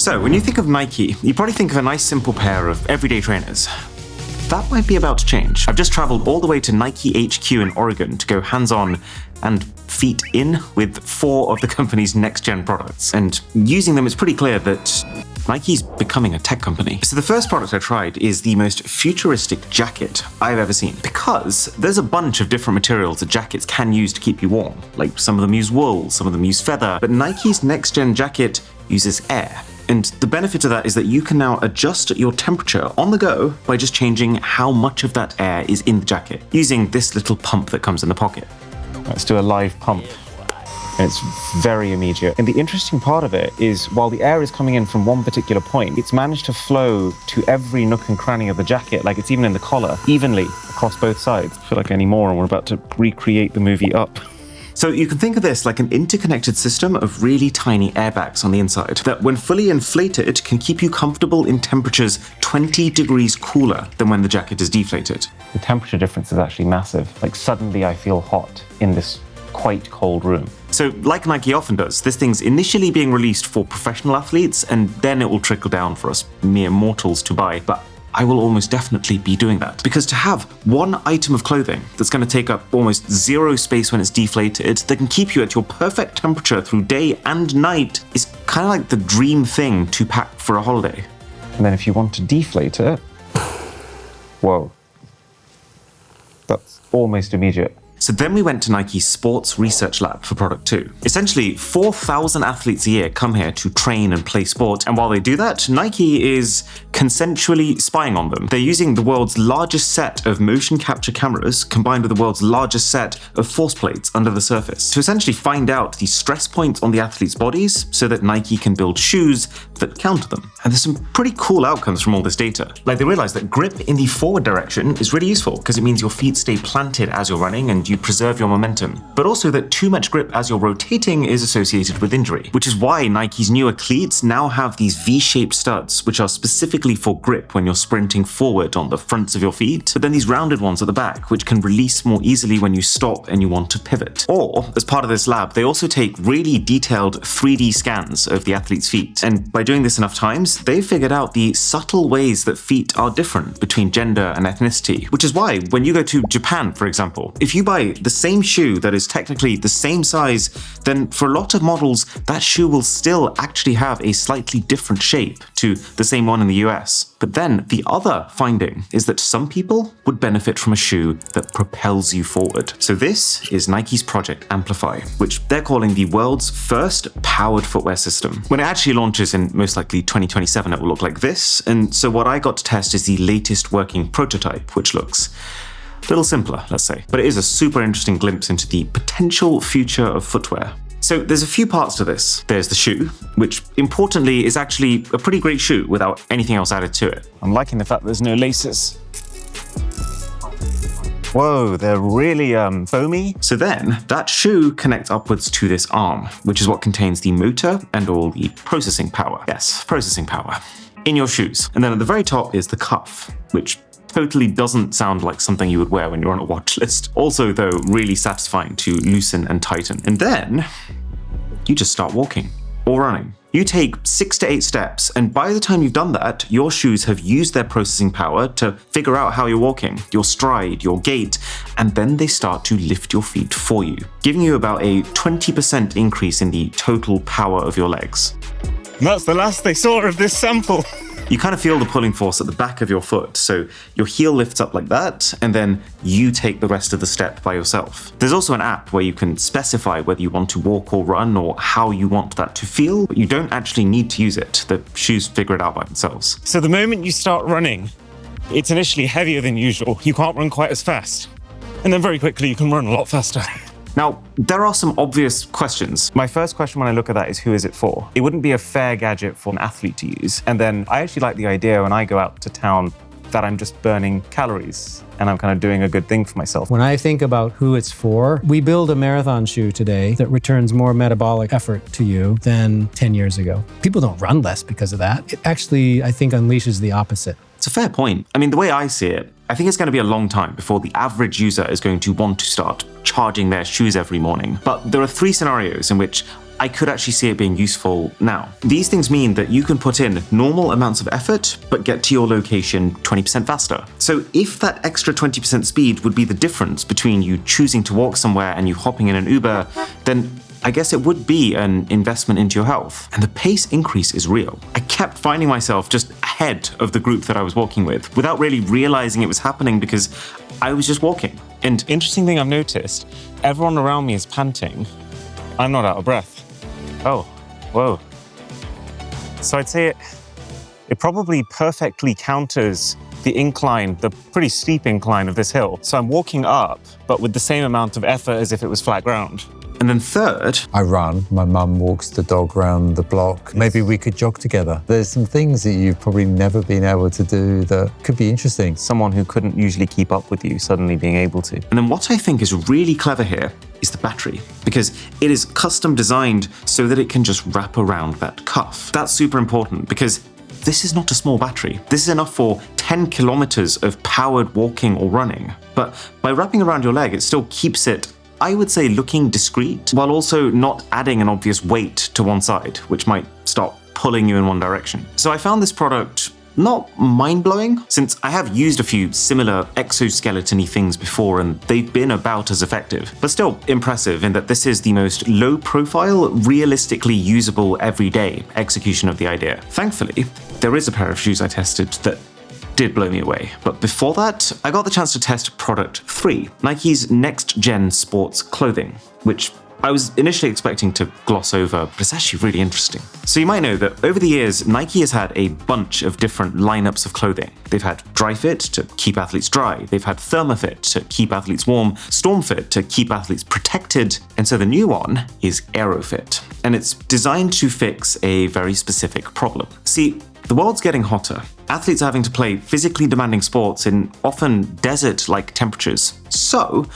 So, when you think of Nike, you probably think of a nice simple pair of everyday trainers. That might be about to change. I've just traveled all the way to Nike HQ in Oregon to go hands-on and feet in with 4 of the company's next-gen products. And using them, it's pretty clear that Nike's becoming a tech company. So the first product I tried is the most futuristic jacket I've ever seen, because there's a bunch of different materials that jackets can use to keep you warm. Like some of them use wool, some of them use feather, but Nike's next-gen jacket uses air. And the benefit of that is that you can now adjust your temperature on the go by just changing how much of that air is in the jacket, using this little pump that comes in the pocket. Let's do a live pump. And it's very immediate. And the interesting part of it is while the air is coming in from one particular point, it's managed to flow to every nook and cranny of the jacket, like it's even in the collar, evenly across both sides. I feel like anymore, and we're about to recreate the movie Up. So you can think of this like an interconnected system of really tiny airbags on the inside that, when fully inflated, can keep you comfortable in temperatures 20 degrees cooler than when the jacket is deflated. The temperature difference is actually massive. Like suddenly I feel hot in this quite cold room. So like Nike often does, this thing's initially being released for professional athletes, and then it will trickle down for us mere mortals to buy. But I will almost definitely be doing that, because to have one item of clothing that's going to take up almost zero space when it's deflated, that can keep you at your perfect temperature through day and night, is kind of like the dream thing to pack for a holiday. And then if you want to deflate it, whoa, that's almost immediate. So then we went to Nike's Sports Research Lab for product 2. Essentially, 4,000 athletes a year come here to train and play sport, and while they do that, Nike is consensually spying on them. They're using the world's largest set of motion capture cameras combined with the world's largest set of force plates under the surface to essentially find out the stress points on the athletes' bodies so that Nike can build shoes that counter them. And there's some pretty cool outcomes from all this data. Like, they realize that grip in the forward direction is really useful because it means your feet stay planted as you're running and you preserve your momentum, but also that too much grip as you're rotating is associated with injury, which is why Nike's newer cleats now have these V-shaped studs, which are specifically for grip when you're sprinting forward on the fronts of your feet, but then these rounded ones at the back, which can release more easily when you stop and you want to pivot. Or, as part of this lab, they also take really detailed 3D scans of the athlete's feet, and by doing this enough times, they've figured out the subtle ways that feet are different between gender and ethnicity, which is why when you go to Japan, for example, if you buy the same shoe that is technically the same size, then for a lot of models, that shoe will still actually have a slightly different shape to the same one in the US. But then the other finding is that some people would benefit from a shoe that propels you forward. So this is Nike's Project Amplify, which they're calling the world's first powered footwear system. When it actually launches in most likely 2027, it will look like this. And so what I got to test is the latest working prototype, which looks a little simpler, let's say, but it is a super interesting glimpse into the potential future of footwear. So there's a few parts to this. There's the shoe, which importantly is actually a pretty great shoe without anything else added to it. I'm liking the fact there's no laces. Whoa, they're really foamy. So then that shoe connects upwards to this arm, which is what contains the motor and all the processing power. Yes, processing power in your shoes. And then at the very top is the cuff, which totally doesn't sound like something you would wear when you're on a watch list. Also, though, really satisfying to loosen and tighten. And then you just start walking or running. You take 6 to 8 steps, and by the time you've done that, your shoes have used their processing power to figure out how you're walking, your stride, your gait, and then they start to lift your feet for you, giving you about a 20% increase in the total power of your legs. And that's the last they saw of this sample. You kind of feel the pulling force at the back of your foot, so your heel lifts up like that, and then you take the rest of the step by yourself. There's also an app where you can specify whether you want to walk or run or how you want that to feel, but you don't actually need to use it. The shoes figure it out by themselves. So the moment you start running, it's initially heavier than usual. You can't run quite as fast. And then very quickly you can run a lot faster. Now, there are some obvious questions. My first question when I look at that is, who is it for? It wouldn't be a fair gadget for an athlete to use. And then I actually like the idea when I go out to town that I'm just burning calories and I'm kind of doing a good thing for myself. When I think about who it's for, we build a marathon shoe today that returns more metabolic effort to you than 10 years ago. People don't run less because of that. It actually, I think, unleashes the opposite. It's a fair point. I mean, the way I see it, I think it's going to be a long time before the average user is going to want to start charging their shoes every morning. But there are 3 scenarios in which I could actually see it being useful now. These things mean that you can put in normal amounts of effort, but get to your location 20% faster. So if that extra 20% speed would be the difference between you choosing to walk somewhere and you hopping in an Uber, then I guess it would be an investment into your health. And the pace increase is real. I kept finding myself just ahead of the group that I was walking with without really realizing it was happening because I was just walking. And interesting thing I've noticed, everyone around me is panting. I'm not out of breath. Oh, whoa. So I'd say it probably perfectly counters the incline, the pretty steep incline of this hill. So I'm walking up, but with the same amount of effort as if it was flat ground. And then third, I run. My mum walks the dog around the block. Maybe we could jog together. There's some things that you've probably never been able to do that could be interesting. someone who couldn't usually keep up with you suddenly being able to. And then what I think is really clever here is the battery, because it is custom designed so that it can just wrap around that cuff. That's super important because this is not a small battery. This is enough for 10 kilometers of powered walking or running. But by wrapping around your leg, it still keeps it, I would say, looking discreet, while also not adding an obvious weight to one side, which might start pulling you in one direction. So I found this product not mind-blowing, since I have used a few similar exoskeleton-y things before and they've been about as effective, but still impressive in that this is the most low-profile, realistically usable everyday execution of the idea. Thankfully, there is a pair of shoes I tested that did blow me away. But before that, I got the chance to test product 3, Nike's next-gen sports clothing, which I was initially expecting to gloss over, but it's actually really interesting. So you might know that over the years, Nike has had a bunch of different lineups of clothing. They've had Dry Fit to keep athletes dry, they've had Thermofit to keep athletes warm, Storm Fit to keep athletes protected, and so the new one is Aerofit. And it's designed to fix a very specific problem. See, the world's getting hotter. Athletes are having to play physically demanding sports in often desert-like temperatures. So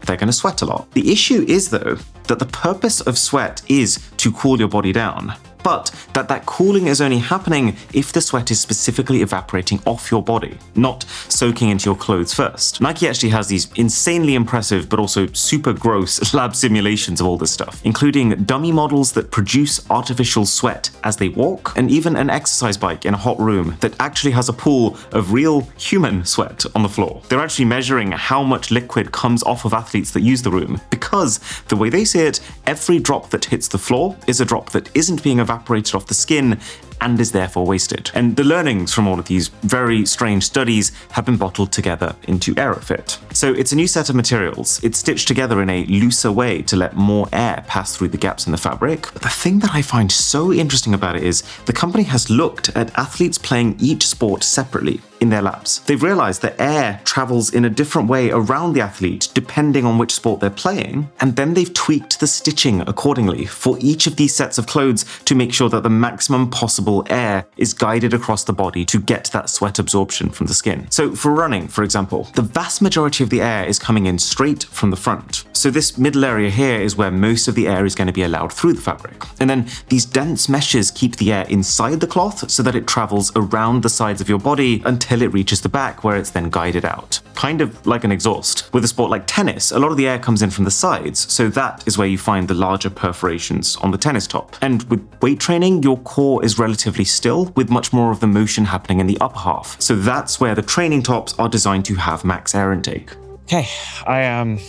they're going to sweat a lot. The issue is, though, that the purpose of sweat is to cool your body down, but that cooling is only happening if the sweat is specifically evaporating off your body, not soaking into your clothes first. Nike actually has these insanely impressive but also super gross lab simulations of all this stuff, including dummy models that produce artificial sweat as they walk, and even an exercise bike in a hot room that actually has a pool of real human sweat on the floor. They're actually measuring how much liquid comes off of athletes that use the room, because the way they see it, every drop that hits the floor is a drop that isn't being evaporated off the skin and is therefore wasted. And the learnings from all of these very strange studies have been bottled together into Aerofit. So it's a new set of materials. It's stitched together in a looser way to let more air pass through the gaps in the fabric. But the thing that I find so interesting about it is the company has looked at athletes playing each sport separately in their labs. They've realized that air travels in a different way around the athlete depending on which sport they're playing, and then they've tweaked the stitching accordingly for each of these sets of clothes to make sure that the maximum possible air is guided across the body to get that sweat absorption from the skin. So for running, for example, the vast majority of the air is coming in straight from the front. So this middle area here is where most of the air is going to be allowed through the fabric. And then these dense meshes keep the air inside the cloth so that it travels around the sides of your body until it reaches the back, where it's then guided out. Kind of like an exhaust. With a sport like tennis, a lot of the air comes in from the sides, so that is where you find the larger perforations on the tennis top. And with weight training, your core is relatively still, with much more of the motion happening in the upper half. So that's where the training tops are designed to have max air intake. Okay, I am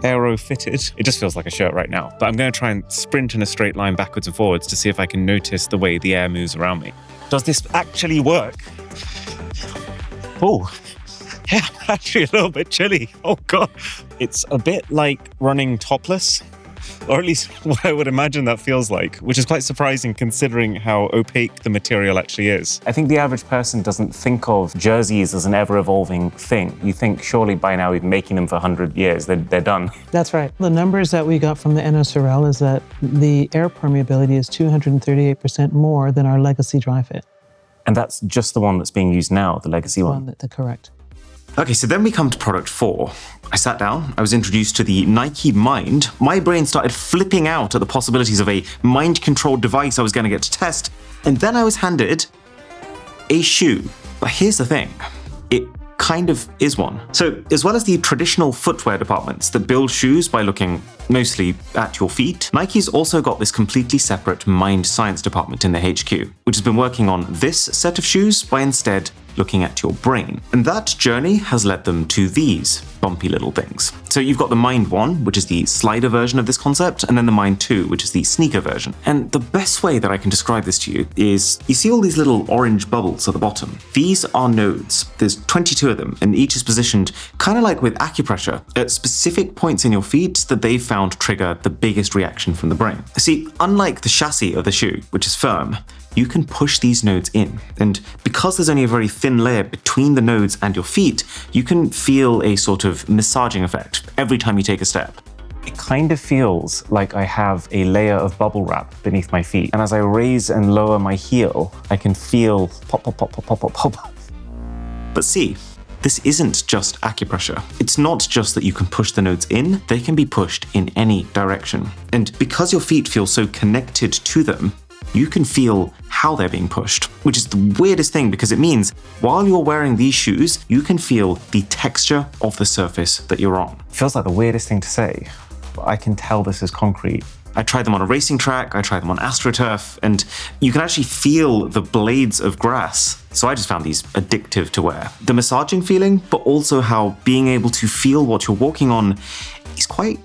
aero-fitted. It just feels like a shirt right now, but I'm going to try and sprint in a straight line backwards and forwards to see if I can notice the way the air moves around me. Does this actually work? Oh, yeah, I'm actually a little bit chilly. Oh God. It's a bit like running topless, or at least what I would imagine that feels like, which is quite surprising considering how opaque the material actually is. I think the average person doesn't think of jerseys as an ever-evolving thing. You think surely by now we've been making them for 100 years, they're done. That's right. The numbers that we got from the NSRL is that the air permeability is 238% more than our legacy dry fit. And that's just the one that's being used now, the legacy one. Correct. Okay, so then we come to product 4. I sat down, I was introduced to the Nike Mind. My brain started flipping out at the possibilities of a mind-controlled device I was going to get to test, and then I was handed a shoe. But here's the thing, it kind of is one. So, as well as the traditional footwear departments that build shoes by looking mostly at your feet, Nike's also got this completely separate mind science department in the HQ, which has been working on this set of shoes by instead looking at your brain. And that journey has led them to these bumpy little things. So you've got the Mind 1, which is the slider version of this concept, and then the Mind 2, which is the sneaker version. And the best way that I can describe this to you is, you see all these little orange bubbles at the bottom? These are nodes. There's 22 of them, and each is positioned kind of like with acupressure at specific points in your feet that they've found trigger the biggest reaction from the brain. See, unlike the chassis of the shoe, which is firm, you can push these nodes in. And because there's only a very thin layer between the nodes and your feet, you can feel a sort of massaging effect every time you take a step. It kind of feels like I have a layer of bubble wrap beneath my feet. And as I raise and lower my heel, I can feel pop, pop, pop, pop, pop, pop, pop. But see, this isn't just acupressure. It's not just that you can push the nodes in, they can be pushed in any direction. And because your feet feel so connected to them, you can feel how they're being pushed, which is the weirdest thing because it means while you're wearing these shoes, you can feel the texture of the surface that you're on. Feels like the weirdest thing to say, but I can tell this is concrete. I tried them on a racing track, I tried them on AstroTurf, and you can actually feel the blades of grass. So I just found these addictive to wear. The massaging feeling, but also how being able to feel what you're walking on is quite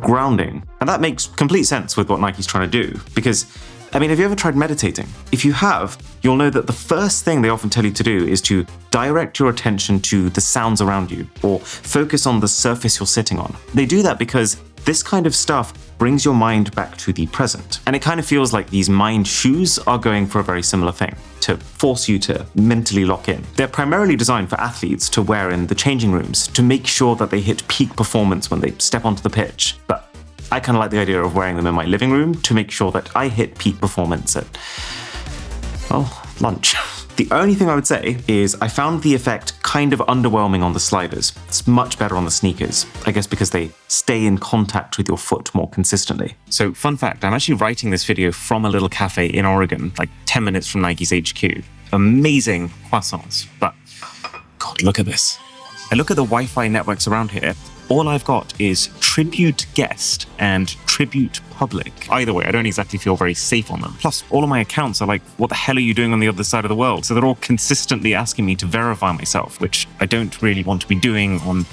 grounding. And that makes complete sense with what Nike's trying to do, because have you ever tried meditating? If you have, you'll know that the first thing they often tell you to do is to direct your attention to the sounds around you, or focus on the surface you're sitting on. They do that because this kind of stuff brings your mind back to the present. And it kind of feels like these mind shoes are going for a very similar thing, to force you to mentally lock in. They're primarily designed for athletes to wear in the changing rooms, to make sure that they hit peak performance when they step onto the pitch. But I kind of like the idea of wearing them in my living room to make sure that I hit peak performance at, well, lunch. The only thing I would say is I found the effect kind of underwhelming on the sliders. It's much better on the sneakers, I guess because they stay in contact with your foot more consistently. So fun fact, I'm actually writing this video from a little cafe in Oregon, like 10 minutes from Nike's HQ. Amazing croissants, but God, look at this. I look at the Wi-Fi networks around here. All I've got is Tribute Guest and Tribute Public. Either way, I don't exactly feel very safe on them. Plus, all of my accounts are like, what the hell are you doing on the other side of the world? So they're all consistently asking me to verify myself, which I don't really want to be doing on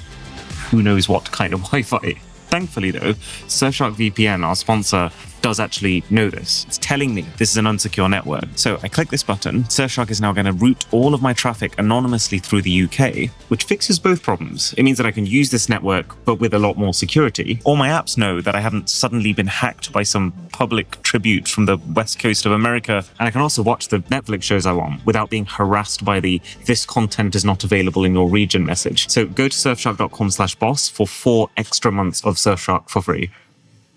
who knows what kind of Wi-Fi. Thankfully though, Surfshark VPN, our sponsor, does actually know this. It's telling me this is an unsecure network. So I click this button, Surfshark is now going to route all of my traffic anonymously through the UK, which fixes both problems. It means that I can use this network, but with a lot more security. All my apps know that I haven't suddenly been hacked by some public tribute from the west coast of America, and I can also watch the Netflix shows I want without being harassed by the "this content is not available in your region" message. So go to surfshark.com/boss for 4 extra months of Surfshark for free.